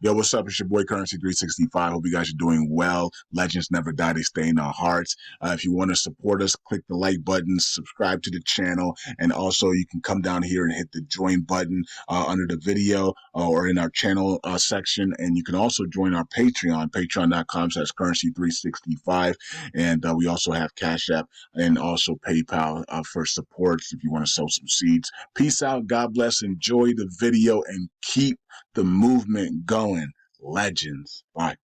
Yo, what's up? It's your boy Currency 365. Hope you guys are doing well. Legends never die, they stay in our hearts. If you want to support us, click the like button, subscribe to the channel, and also you can come down here and hit the join button under the video or in our channel section. And you can also join our Patreon, patreon.com/currency365. And we also have Cash App and also PayPal for support if you want to sow some seeds. Peace out. God bless. Enjoy the video and keep the movement going. Legends. Bye.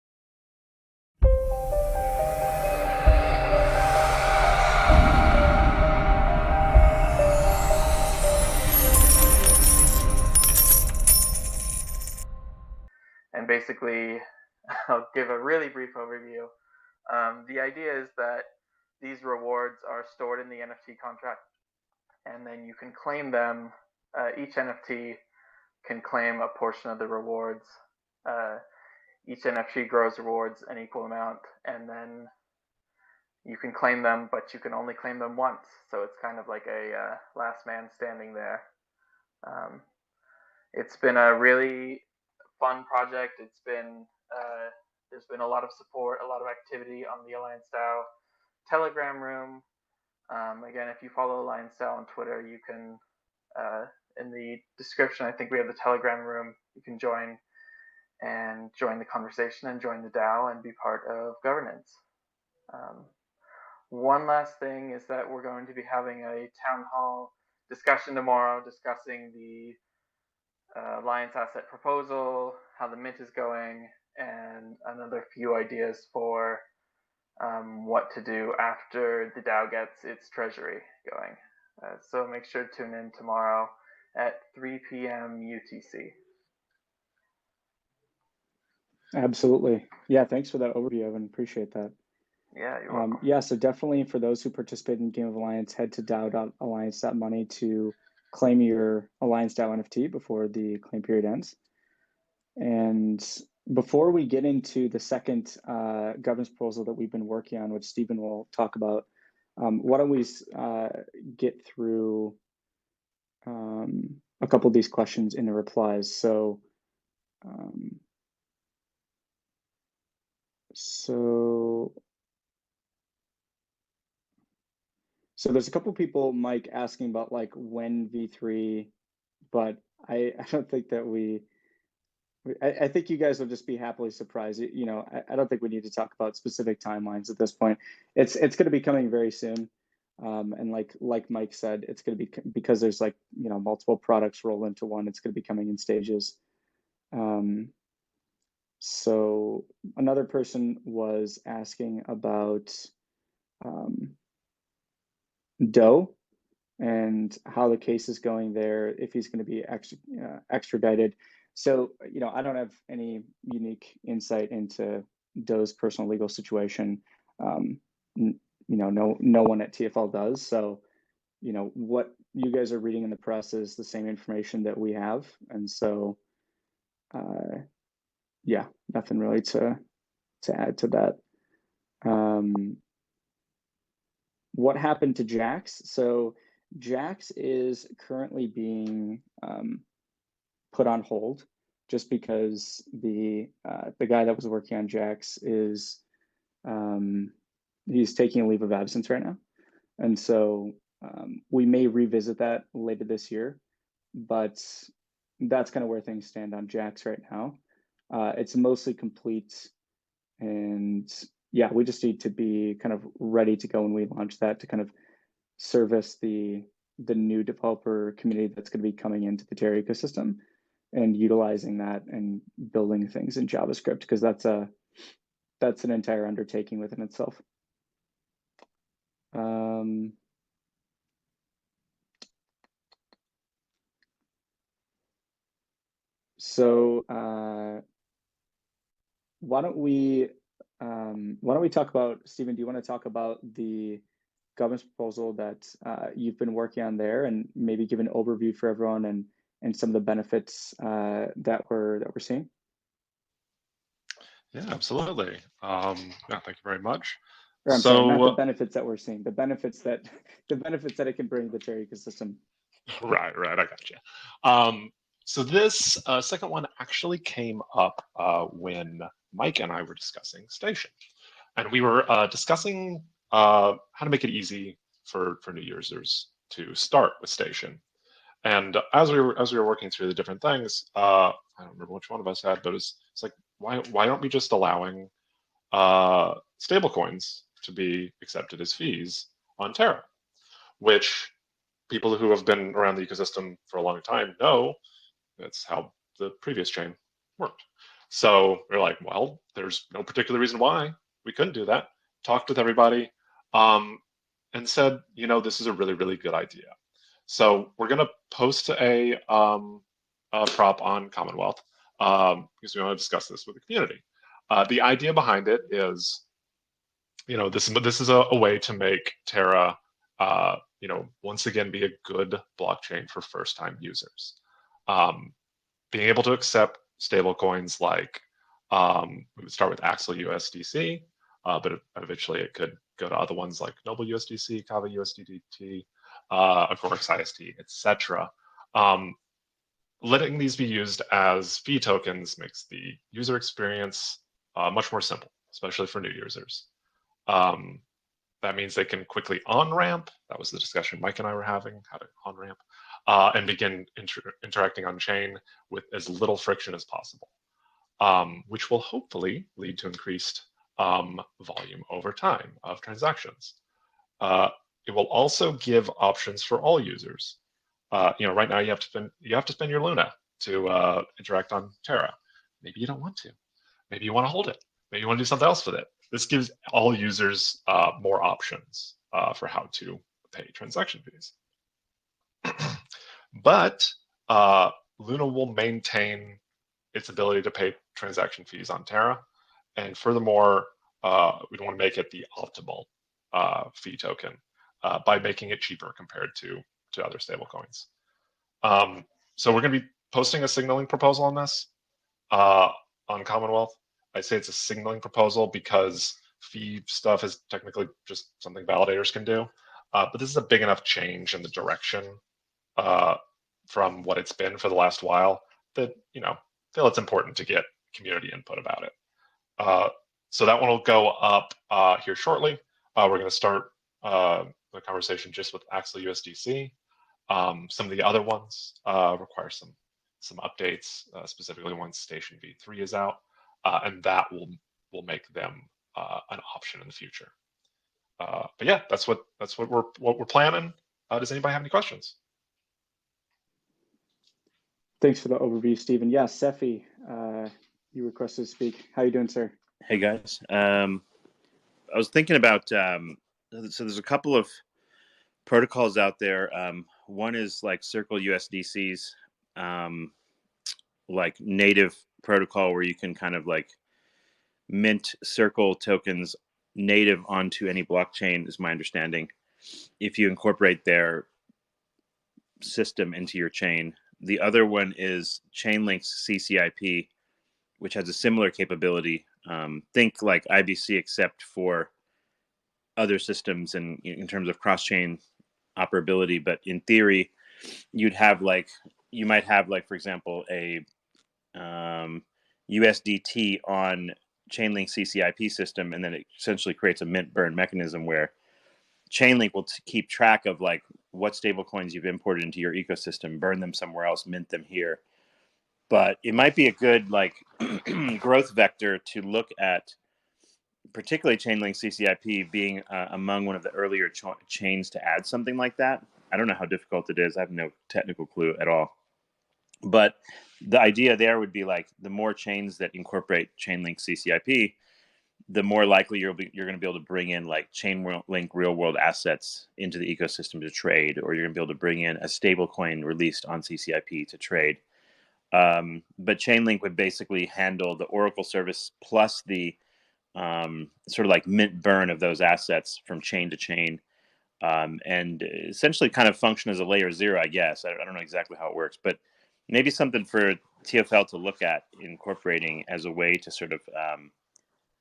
And basically, I'll give a really brief overview. The idea is that these rewards are stored in the NFT contract, and then you can claim them. Each NFT can claim a portion of the rewards. Each NFT grows rewards an equal amount, and then you can claim them, but you can only claim them once. So it's kind of like a last man standing there. It's been a really fun project. It's been there's been a lot of support, a lot of activity on the Alliance DAO Telegram room. Again, if you follow Alliance DAO on Twitter, you can in the description, I think we have the Telegram room. You can join the conversation and join the DAO and be part of governance. One last thing is that we're going to be having a town hall discussion tomorrow discussing the Alliance asset proposal, how the mint is going, and another few ideas for what to do after the DAO gets its treasury going. So make sure to tune in tomorrow at 3 p.m. UTC. Absolutely. Yeah, thanks for that overview, Evan. Appreciate that. Yeah, you're welcome. Yeah, so definitely for those who participate in Game of Alliance, head to DAO.alliance.money to claim your Alliance DAO NFT before the claim period ends. And before we get into the second governance proposal that we've been working on, which Stephen will talk about, why don't we get through a couple of these questions in the replies. So there's a couple of people, Mike, asking about like when V3, but I don't think that I think you guys will just be happily surprised. You know, I don't think we need to talk about specific timelines at this point. It's going to be coming very soon. And like Mike said, it's going to be, because there's like, you know, multiple products roll into one, it's going to be coming in stages. So another person was asking about Doe and how the case is going there, if he's going to be extradited. So, you know, I don't have any unique insight into Doe's personal legal situation. You know, no one at TFL does. So, you know, what you guys are reading in the press is the same information that we have. And so, yeah, nothing really to add to that. What happened to Jax? So Jax is currently being put on hold just because the guy that was working on Jax is he's taking a leave of absence right now. And so we may revisit that later this year, but that's kind of where things stand on Jax right now. It's mostly complete, and yeah, we just need to be kind of ready to go when we launch that to kind of service the new developer community that's going to be coming into the Terra ecosystem and utilizing that and building things in JavaScript, because that's an entire undertaking within itself. So why don't we talk about, Stephen, do you want to talk about the governance proposal that you've been working on there, and maybe give an overview for everyone and some of the benefits that we're seeing? Yeah, absolutely. Yeah, thank you very much. Sorry, not the benefits that we're seeing, the benefits that it can bring to the Terra ecosystem. Right, I got you. So this second one actually came up when Mike and I were discussing Station, and we were discussing how to make it easy for new users to start with Station. And as we were working through the different things, I don't remember which one of us had, but it's like why aren't we just allowing stablecoins to be accepted as fees on Terra, which people who have been around the ecosystem for a long time know that's how the previous chain worked. So we're like, well, there's no particular reason why we couldn't do that. Talked with everybody, um, and said, this is a really, really good idea. So we're going to post a prop on Commonwealth because we want to discuss this with the community. The idea behind it is, this is a way to make Terra, once again, be a good blockchain for first-time users. Being able to accept stablecoins like we would start with Axel USDC, but eventually it could go to other ones like Noble USDC, Kava USDT, Agorix IST, etc. Letting these be used as fee tokens makes the user experience much more simple, especially for new users. That means they can quickly on-ramp. That was the discussion Mike and I were having, how to on-ramp, and begin interacting on-chain with as little friction as possible, which will hopefully lead to increased volume over time of transactions. It will also give options for all users. Right now you have to spend your Luna to interact on Terra. Maybe you don't want to. Maybe you want to hold it. Maybe you want to do something else with it. This gives all users more options for how to pay transaction fees. But Luna will maintain its ability to pay transaction fees on Terra. And furthermore, we want to make it the optimal fee token by making it cheaper compared to other stablecoins. So we're going to be posting a signaling proposal on this on Commonwealth. I say it's a signaling proposal because fee stuff is technically just something validators can do. But this is a big enough change in the direction from what it's been for the last while that, feel it's important to get community input about it. So that one will go up here shortly. We're going to start the conversation just with Axel USDC. Some of the other ones require some updates, specifically once Station V3 is out, and that will make them an option in the future. But yeah, that's what we're planning. Does anybody have any questions? Thanks for the overview, Stephen. Yeah, Sefi, you requested to speak. How you doing, sir? Hey guys, I was thinking about so there's a couple of protocols out there. One is like Circle USDC's like native protocol where you can kind of like mint Circle tokens native onto any blockchain, is my understanding, if you incorporate their system into your chain. The other one is Chainlink's CCIP, which has a similar capability. Think like IBC, except for other systems and in terms of cross-chain operability. But in theory, you might have like, for example, a USDT on Chainlink CCIP system, and then it essentially creates a mint burn mechanism where Chainlink will keep track of like what stablecoins you've imported into your ecosystem, burn them somewhere else, mint them here. But it might be a good like growth vector to look at, particularly Chainlink CCIP being among one of the earlier chains to add something like that. I don't know how difficult it is. I have no technical clue at all. But the idea there would be like the more chains that incorporate Chainlink CCIP, the more likely you're going to be able to bring in like Chainlink real world assets into the ecosystem to trade, or you're going to be able to bring in a stable coin released on CCIP to trade. But Chainlink would basically handle the Oracle service plus the sort of like mint burn of those assets from chain to chain, and essentially kind of function as a layer zero, I guess. I don't know exactly how it works, but maybe something for TFL to look at incorporating as a way to sort of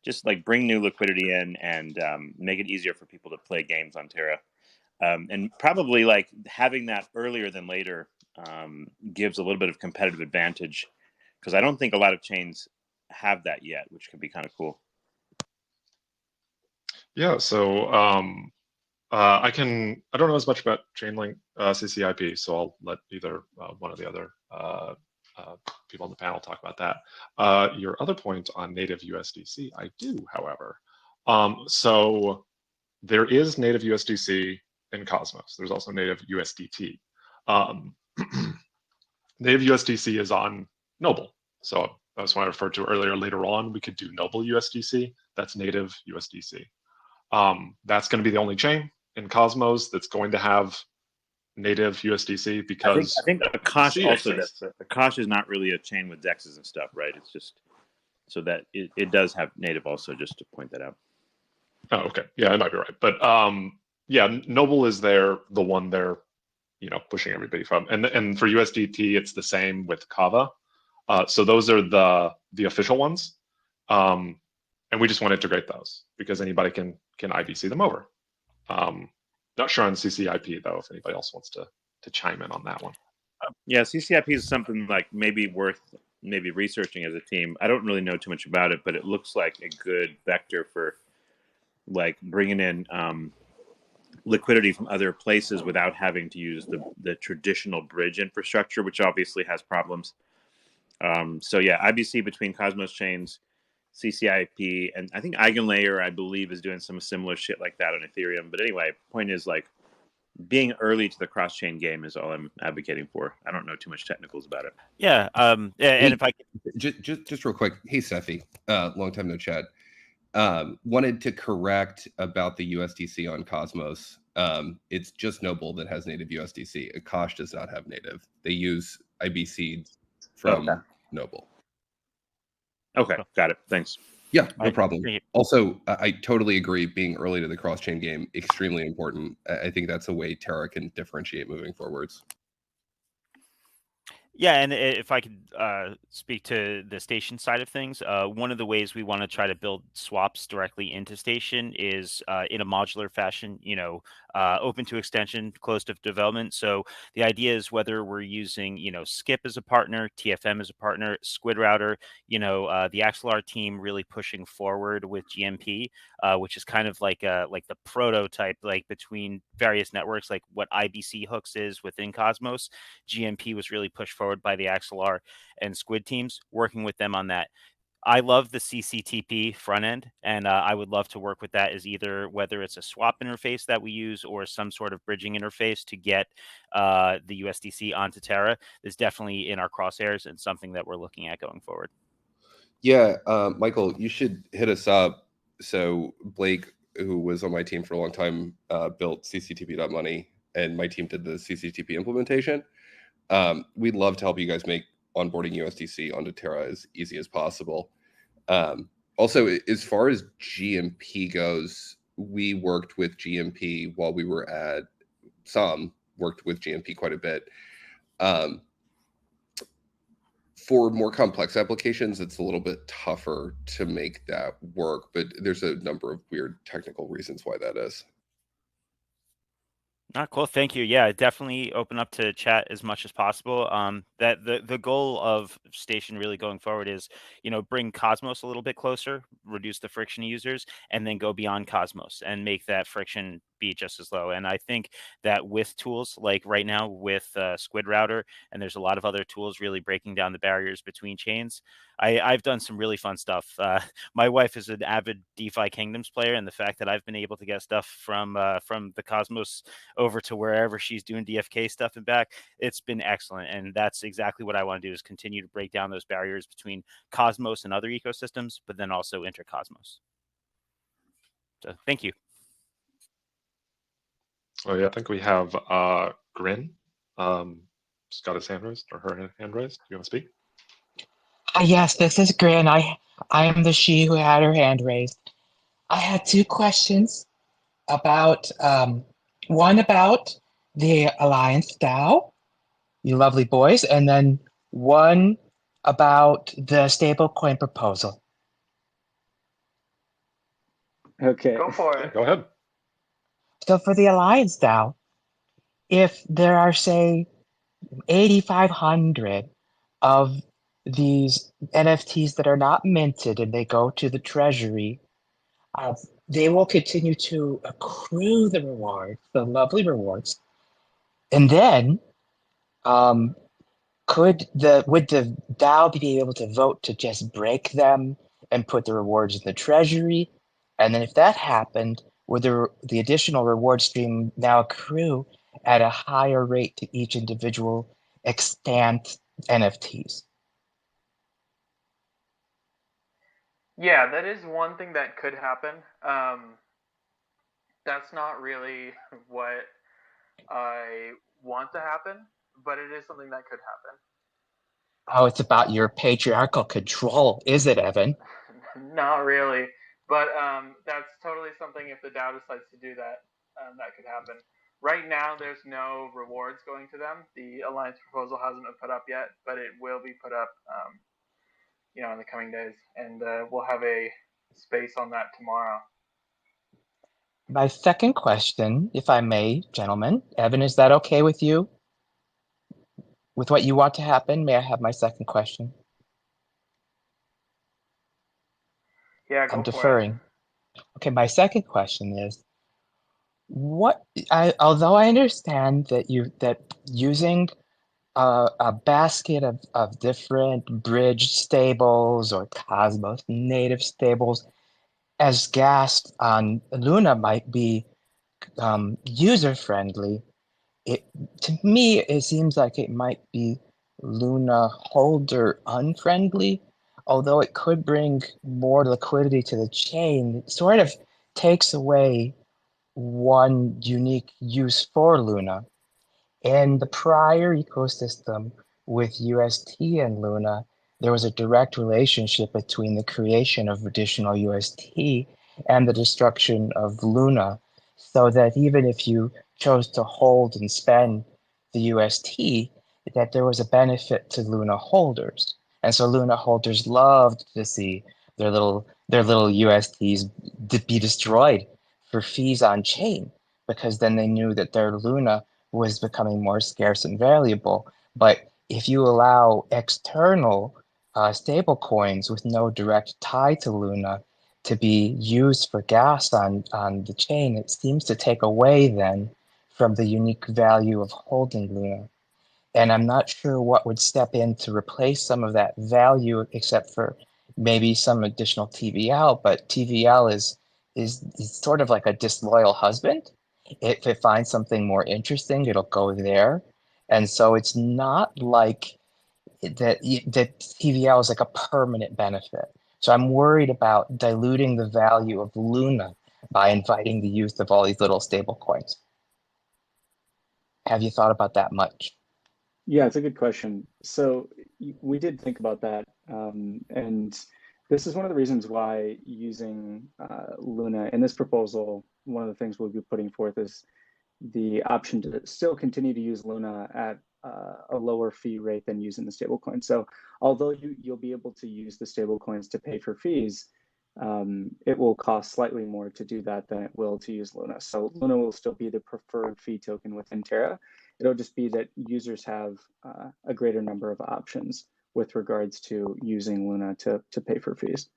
just like bring new liquidity in and make it easier for people to play games on Terra. And probably like having that earlier than later gives a little bit of competitive advantage, because I don't think a lot of chains have that yet, which could be kind of cool. Yeah, so I don't know as much about Chainlink CCIP, so I'll let either one or the other people on the panel talk about that. Your other point on native USDC, I do, however. So there is native USDC in Cosmos. There's also native USDT. Native USDC is on Noble. So that's what I referred to earlier. Later on, we could do Noble USDC. That's native USDC. That's going to be the only chain in Cosmos that's going to have native USDC, because I think Akash also does. Akash is not really a chain with dexes and stuff, right? It's just so that it does have native also, just to point that out. Oh, okay. Yeah, I might be right. But yeah, Noble is the one they're pushing everybody from. And for USDT, it's the same with Kava. So those are the official ones. And we just want to integrate those because anybody can IBC them over. Not sure on CCIP though, if anybody else wants to chime in on that one. Yeah, CCIP is something like maybe worth researching as a team. I don't really know too much about it, but it looks like a good vector for like bringing in liquidity from other places without having to use the traditional bridge infrastructure, which obviously has problems. So yeah, IBC between Cosmos chains, CCIP, and I think Eigenlayer, I believe, is doing some similar shit like that on Ethereum. But anyway, point is like being early to the cross-chain game is all I'm advocating for. I don't know too much technicals about it. Yeah, and if I could... just real quick, hey Seffi, long time no chat. Wanted to correct about the USDC on Cosmos. It's just Noble that has native USDC. Akash does not have native. They use IBC from Noble. Okay, got it. Thanks. Yeah, no problem. Also, I totally agree. Being early to the cross-chain game, extremely important. I think that's a way Terra can differentiate moving forwards. Yeah, and if I could speak to the station side of things, one of the ways we want to try to build swaps directly into station is in a modular fashion, open to extension, closed to development. So the idea is whether we're using, Skip as a partner, TFM as a partner, Squid Router, the Axelar team really pushing forward with GMP, which is kind of like the prototype, like between various networks, like what IBC hooks is within Cosmos. GMP was really pushed forward by the Axelar and Squid teams, working with them on that. I love the CCTP front end, and I would love to work with that as either whether it's a swap interface that we use or some sort of bridging interface to get the USDC onto Terra. Is definitely in our crosshairs and something that we're looking at going forward. Yeah, Michael, you should hit us up. So Blake, who was on my team for a long time, built CCTP.money, and my team did the CCTP implementation. We'd love to help you guys make onboarding USDC onto Terra as easy as possible. Also, as far as GMP goes, we worked with GMP while we were at worked with GMP quite a bit. For more complex applications, it's a little bit tougher to make that work, but there's a number of weird technical reasons why that is. Cool. Thank you. Yeah, definitely open up to chat as much as possible. That the goal of Station really going forward is, bring Cosmos a little bit closer, reduce the friction users, and then go beyond Cosmos and make that friction be just as low. And I think that with tools like right now with Squid Router, and there's a lot of other tools really breaking down the barriers between chains. I've done some really fun stuff. My wife is an avid DeFi Kingdoms player, and the fact that I've been able to get stuff from the Cosmos over to wherever she's doing DFK stuff and back, it's been excellent. And that's exactly what I want to do, is continue to break down those barriers between Cosmos and other ecosystems, but then also intercosmos. So thank you. Oh yeah, I think we have Grin. He's got his hand raised, or her hand raised. Do you want to speak? Yes, this is Grin. I am the she who had her hand raised. I had two questions about one about the Alliance DAO, you lovely boys, and then one about the stablecoin proposal. Okay. Go for it. Go ahead. So for the Alliance DAO, if there are, say, 8,500 of these NFTs that are not minted and they go to the treasury, uh, they will continue to accrue the rewards, the lovely rewards. And then um, would the DAO be able to vote to just break them and put the rewards in the treasury? And then if that happened, would the additional reward stream now accrue at a higher rate to each individual extant NFTs? Yeah, that is one thing that could happen. That's not really what I want to happen, but it is something that could happen. Oh, it's about your patriarchal control, is it, Evan? Not really, but that's totally something. If the DAO decides to do that, that could happen. Right now, there's no rewards going to them. The alliance proposal hasn't been put up yet, but it will be put up, in the coming days, and we'll have a space on that tomorrow. My second question, if I may, gentlemen. Evan, is that okay with you? With what you want to happen? May I have my second question? Yeah, I'm go for it. deferring. Okay, my second question is, although I understand that using a basket of different bridge stables or Cosmos native stables as gas on Luna might be user friendly, it to me it seems like it might be Luna holder unfriendly. Although it could bring more liquidity to the chain, it sort of takes away one unique use for Luna. In the prior ecosystem with UST and Luna, there was a direct relationship between the creation of additional UST and the destruction of Luna, so that even if you chose to hold and spend the UST, that there was a benefit to Luna holders. And so Luna holders loved to see their little USTs be destroyed for fees on chain, because then they knew that their Luna was becoming more scarce and valuable. But if you allow external stable coins with no direct tie to Luna to be used for gas on the chain, it seems to take away then from the unique value of holding Luna. And I'm not sure what would step in to replace some of that value, except for maybe some additional TVL. But TVL is sort of like a disloyal husband. If it finds something more interesting, it'll go there. And so it's not like that TVL is like a permanent benefit. So I'm worried about diluting the value of Luna by inviting the use of all these little stable coins. Have you thought about that much? Yeah, it's a good question. So we did think about that, and this is one of the reasons why using Luna in this proposal, one of the things we'll be putting forth is the option to still continue to use Luna at a lower fee rate than using the stablecoin. So although you'll be able to use the stablecoins to pay for fees, it will cost slightly more to do that than it will to use Luna. So Luna will still be the preferred fee token within Terra. It'll just be that users have a greater number of options with regards to using Luna to pay for fees.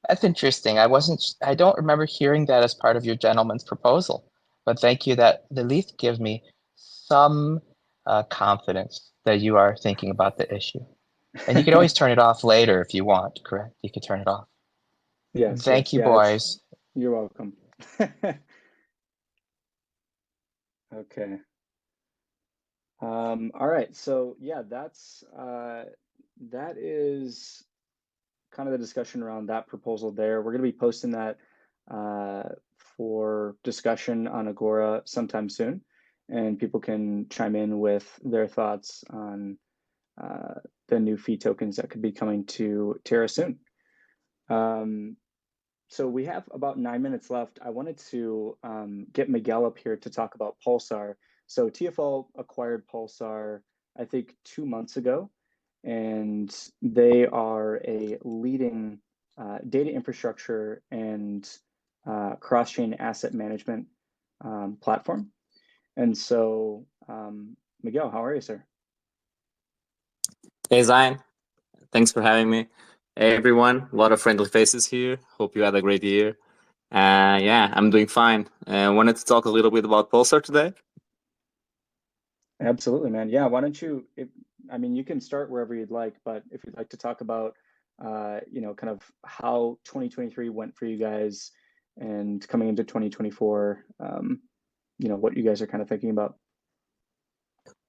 That's interesting. I don't remember hearing that as part of your gentleman's proposal, but thank you. That at least gives me some confidence that you are thinking about the issue. And you can always turn it off later if you want, correct? You can turn it off. Yes, Thank yes, you, yeah, boys. you're welcome. Okay. All right, so yeah, that is kind of the discussion around that proposal there. We're going to be posting that for discussion on Agora sometime soon, and people can chime in with their thoughts on the new fee tokens that could be coming to Terra soon. So we have about 9 minutes left. I wanted to get Miguel up here to talk about Pulsar. So TFL acquired Pulsar, I think 2 months ago, and they are a leading data infrastructure and cross-chain asset management platform. And so Miguel, how are you, sir? Hey Zion, thanks for having me. Hey everyone, a lot of friendly faces here. Hope you had a great year. Yeah, I'm doing fine. Wanted to talk a little bit about Pulsar today. Absolutely, man. Yeah, why don't you, I mean, you can start wherever you'd like, but if you'd like to talk about, kind of how 2023 went for you guys and coming into 2024, what you guys are kind of thinking about.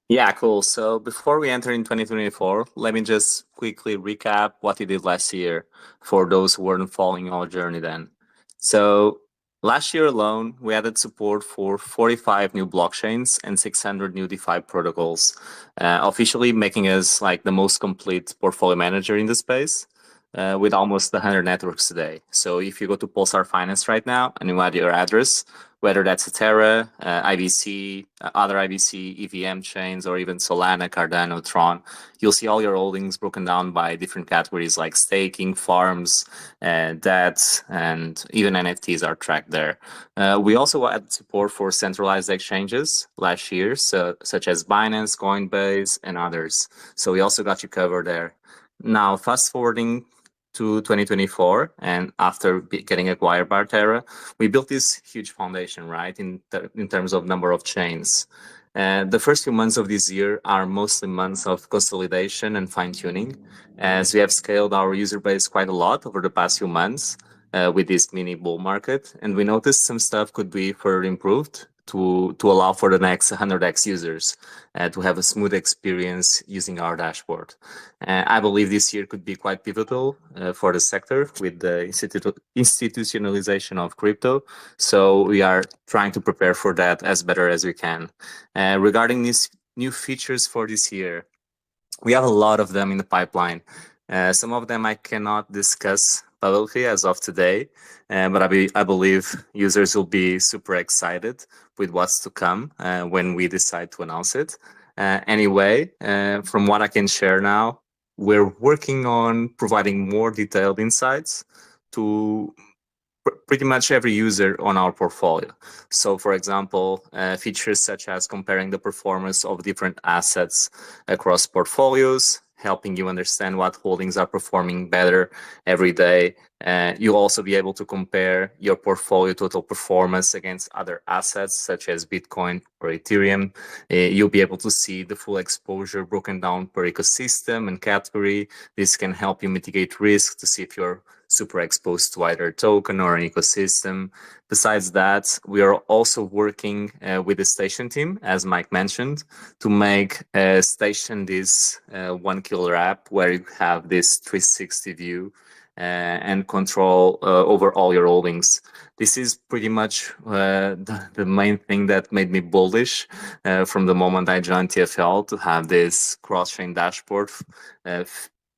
Yeah, cool. So before we enter in 2024, let me just quickly recap what we did last year for those who weren't following our journey then. So last year alone, we added support for 45 new blockchains and 600 new DeFi protocols, officially making us like the most complete portfolio manager in the space. With almost 100 networks today. So if you go to Pulsar Finance right now and you add your address, whether that's a Terra, IBC, other IBC, EVM chains, or even Solana, Cardano, Tron, you'll see all your holdings broken down by different categories like staking, farms, debt, and even NFTs are tracked there. We also added support for centralized exchanges last year, such as Binance, Coinbase, and others. So we also got you covered there. Now, fast forwarding to 2024, and after getting acquired by Terra, we built this huge foundation, right, in terms of number of chains. The first few months of this year are mostly months of consolidation and fine-tuning, as we have scaled our user base quite a lot over the past few months with this mini bull market, and we noticed some stuff could be further improved to allow for the next 100x users to have a smooth experience using our dashboard. I believe this year could be quite pivotal for the sector with the institutionalization of crypto. So we are trying to prepare for that as better as we can. Regarding these new features for this year, we have a lot of them in the pipeline. Some of them I cannot discuss publicly as of today, but I believe users will be super excited with what's to come when we decide to announce it. Anyway, from what I can share now, we're working on providing more detailed insights to pretty much every user on our portfolio. So, for example, features such as comparing the performance of different assets across portfolios, helping you understand what holdings are performing better every day. You'll also be able to compare your portfolio total performance against other assets such as Bitcoin or Ethereum. You'll be able to see the full exposure broken down per ecosystem and category. This can help you mitigate risk to see if you're super exposed to either a token or an ecosystem. Besides that, we are also working with the Station team, as Mike mentioned, to make Station this one killer app where you have this 360 view and control over all your holdings. This is pretty much the main thing that made me bullish from the moment I joined TFL, to have this cross-chain dashboard,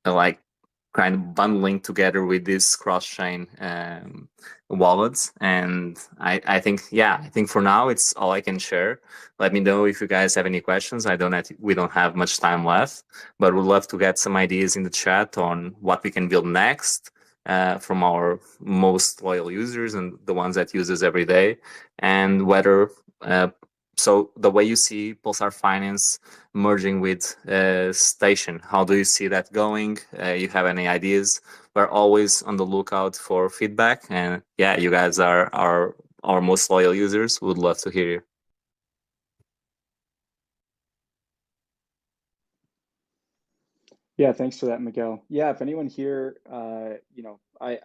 like kind of bundling together with this cross-chain wallets. And I think for now it's all I can share. Let me know if you guys have any questions. We don't have much time left, but we'd love to get some ideas in the chat on what we can build next from our most loyal users and the ones that use us every day, and whether so the way you see Pulsar Finance merging with Station, how do you see that going? You have any ideas? We're always on the lookout for feedback, and yeah, you guys are our most loyal users. Would love to hear you. Yeah, thanks for that, Miguel. Yeah, if anyone here, I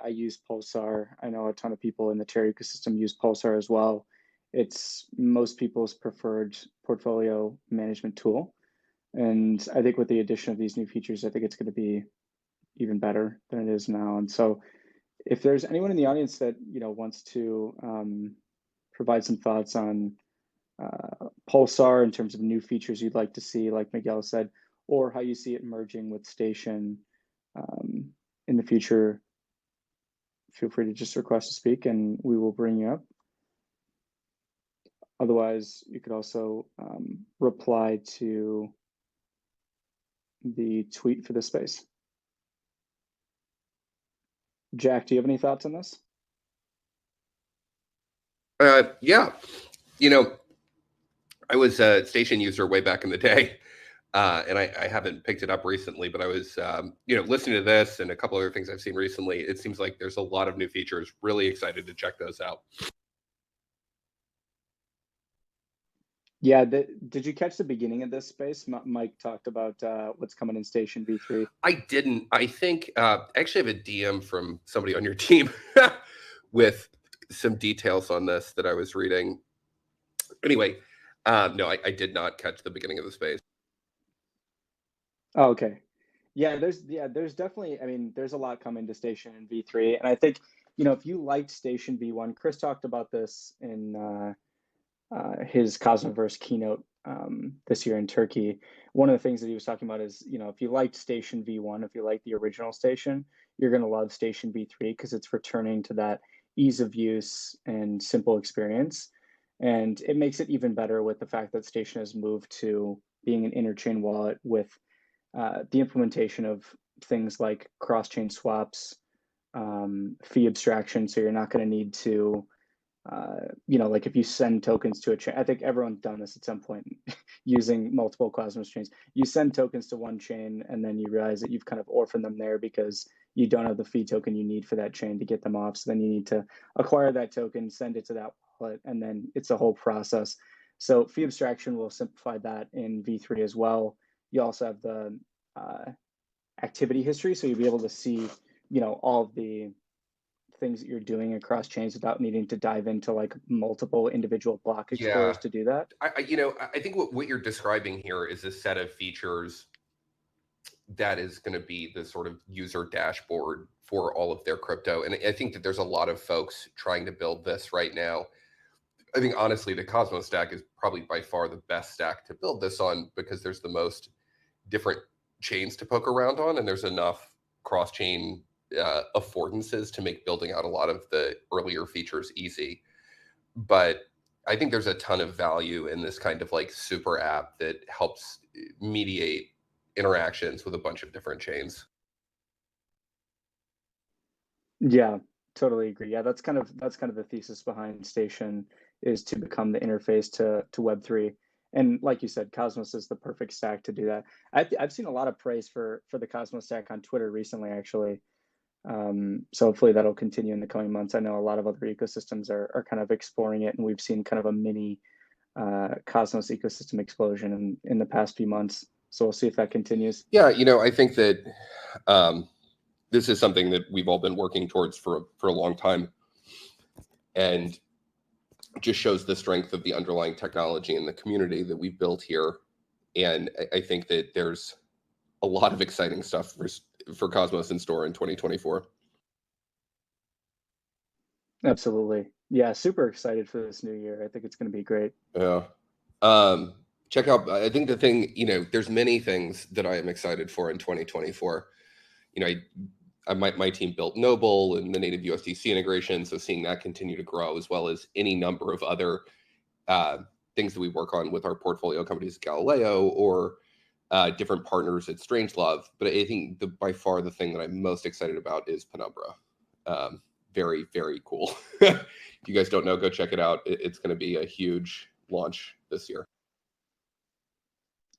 use Pulsar. I know a ton of people in the Terra ecosystem use Pulsar as well. It's most people's preferred portfolio management tool. And I think with the addition of these new features, I think it's going to be even better than it is now. And so if there's anyone in the audience that, wants to provide some thoughts on Pulsar in terms of new features you'd like to see, like Miguel said, or how you see it merging with Station in the future, feel free to just request to speak and we will bring you up. Otherwise, you could also reply to the tweet for the space. Jack, do you have any thoughts on this? Yeah, I was a station user way back in the day, and I haven't picked it up recently, but I was, listening to this and a couple other things I've seen recently. It seems like there's a lot of new features. Really excited to check those out. Yeah, did you catch the beginning of this space? Mike talked about what's coming in Station V3. I didn't. I think I actually have a DM from somebody on your team with some details on this that I was reading. Anyway, no, I did not catch the beginning of the space. Oh, okay. Yeah, there's definitely, I mean, there's a lot coming to Station in V3. And I think, if you liked Station V1, Chris talked about this in his Cosmoverse keynote this year in Turkey. One of the things that he was talking about is, if you liked Station V1, if you like the original Station, you're going to love Station V3 because it's returning to that ease of use and simple experience. And it makes it even better with the fact that Station has moved to being an interchain wallet with the implementation of things like cross-chain swaps, fee abstraction. So you're not going to need to like if you send tokens to a chain, I think everyone's done this at some point using multiple Cosmos chains. You send tokens to one chain and then you realize that you've kind of orphaned them there because you don't have the fee token you need for that chain to get them off. So then you need to acquire that token, send it to that wallet, and then it's a whole process. So fee abstraction will simplify that in V3 as well. You also have the activity history, so you'll be able to see, all of the things that you're doing across chains without needing to dive into like multiple individual block explorers to do that. I think what you're describing here is a set of features that is going to be the sort of user dashboard for all of their crypto. And I think that there's a lot of folks trying to build this right now. I think honestly, the Cosmos stack is probably by far the best stack to build this on because there's the most different chains to poke around on, and there's enough cross-chain affordances to make building out a lot of the earlier features easy. But I think there's a ton of value in this kind of like super app that helps mediate interactions with a bunch of different chains. Yeah, totally agree. Yeah, that's kind of the thesis behind Station, is to become the interface to Web3. And like you said, Cosmos is the perfect stack to do that. I've seen a lot of praise for the Cosmos stack on Twitter recently, actually. So hopefully that'll continue in the coming months. I know a lot of other ecosystems are kind of exploring it, and we've seen kind of a mini Cosmos ecosystem explosion in the past few months. So we'll see if that continues. Yeah, I think that this is something that we've all been working towards for a long time, and just shows the strength of the underlying technology and the community that we've built here. And I think that there's a lot of exciting stuff for Cosmos in store in 2024. Absolutely. Yeah, super excited for this new year. I think it's going to be great. Yeah. Check out, I think the thing, there's many things that I am excited for in 2024. My team built Noble and the native USDC integration, so seeing that continue to grow, as well as any number of other things that we work on with our portfolio companies, Galileo, or different partners at Strangelove. But I think by far the thing that I'm most excited about is Penumbra. Very, very cool. If you guys don't know, go check it out. It's going to be a huge launch this year.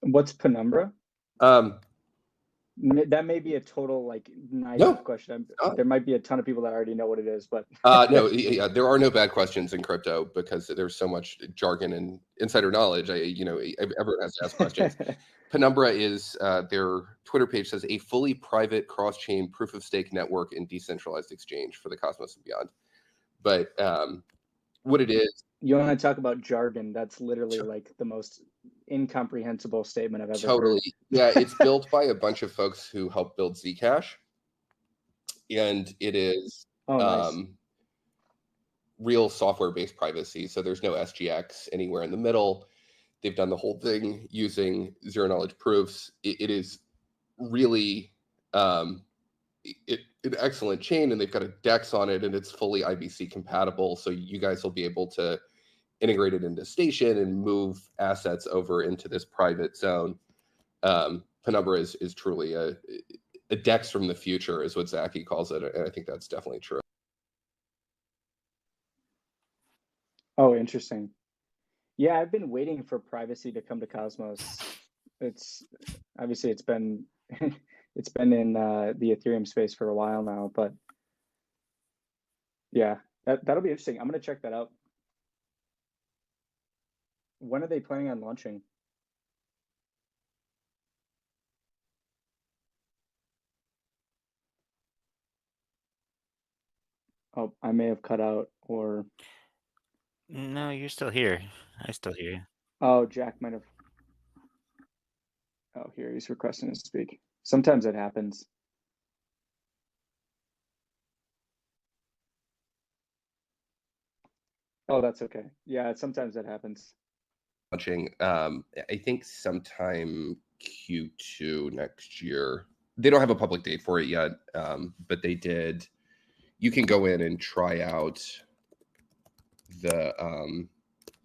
What's Penumbra? That may be a total naive question. There might be a ton of people that already know what it is, but no, there are no bad questions in crypto because there's so much jargon and insider knowledge. Everyone has to ask questions. Penumbra is their Twitter page says a fully private cross-chain proof of stake network and decentralized exchange for the Cosmos and beyond. But what it is, you want to talk about jargon? That's literally like the most incomprehensible statement I've ever heard. Yeah, it's built by a bunch of folks who helped build Zcash, and it is nice. real software-based privacy. So there's no SGX anywhere in the middle. They've done the whole thing using zero-knowledge proofs. It is really an excellent chain, and they've got a DEX on it, and it's fully IBC compatible. So you guys will be able to integrate it into Station and move assets over into this private zone. Penumbra is truly a DEX from the future, is what Zaki calls it, and I think that's definitely true. Oh, interesting. Yeah, I've been waiting for privacy to come to Cosmos. It's obviously it's been it's been in the Ethereum space for a while now, but yeah, that'll be interesting. I'm gonna check that out. When are they planning on launching? Oh, I may have cut out or No, you're still here. I still hear you. oh, Jack might have. Oh, here he's requesting to speak. Sometimes it happens. Oh, that's okay. Yeah, sometimes that happens. Launching, I think sometime Q2 next year. They don't have a public date for it yet, but they did. You can go in and try out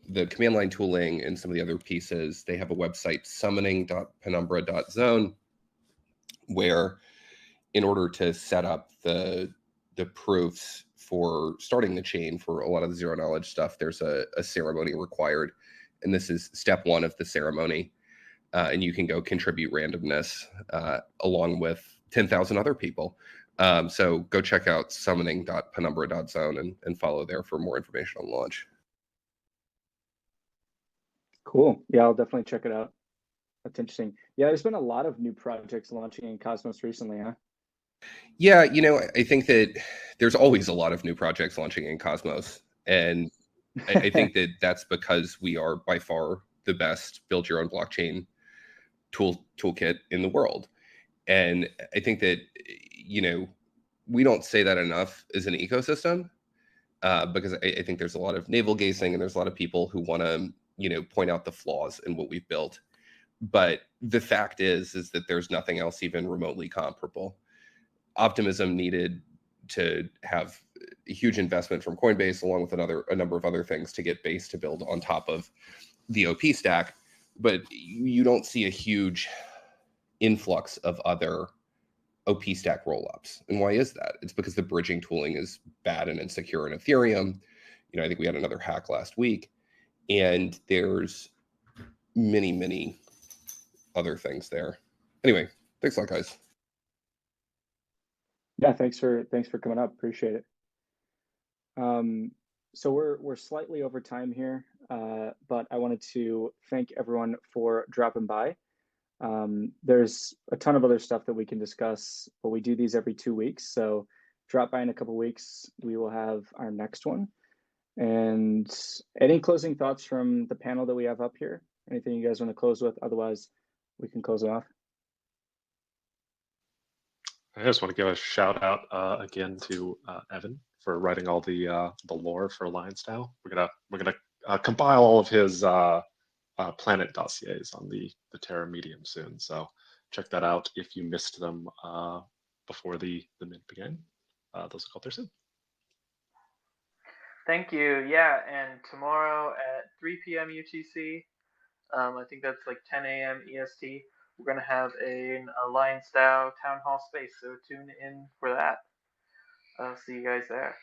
the command line tooling and some of the other pieces. They have a website, summoning.penumbra.zone, where in order to set up the proofs for starting the chain for a lot of the zero knowledge stuff, there's a ceremony required. And this is step one of the ceremony. And you can go contribute randomness along with 10,000 other people. So go check out summoning.penumbra.zone and follow there for more information on launch. Cool. Yeah, I'll definitely check it out. That's interesting. Yeah, there's been a lot of new projects launching in Cosmos recently, huh? Yeah, I think that there's always a lot of new projects launching in Cosmos. And I think that that's because we are by far the best build your own blockchain toolkit in the world. And I think that, we don't say that enough as an ecosystem because I think there's a lot of navel gazing and there's a lot of people who want to, point out the flaws in what we've built. But the fact is that there's nothing else even remotely comparable. Optimism needed to have a huge investment from Coinbase, along with a number of other things to get Base to build on top of the OP stack. But you don't see a huge influx of other OP stack rollups. And why is that? It's because the bridging tooling is bad and insecure in Ethereum. I think we had another hack last week, and there's many, many other things there. Anyway, thanks a lot, guys. Yeah, thanks for coming up. Appreciate it. So we're slightly over time here, but I wanted to thank everyone for dropping by. There's a ton of other stuff that we can discuss, but we do these every 2 weeks. So drop by in a couple weeks. We will have our next one. And any closing thoughts from the panel that we have up here? Anything you guys want to close with? Otherwise, we can close it off. I just want to give a shout out again to Evan for writing all the lore for Alliance DAO. We're gonna compile all of his planet dossiers on the Terra medium soon. So check that out if you missed them before the mint began. Those will go up there soon. Thank you. Yeah, and tomorrow at 3 p.m. UTC, I think that's like 10 a.m. EST, we're going to have an Alliance DAO town hall space. So tune in for that. I'll see you guys there.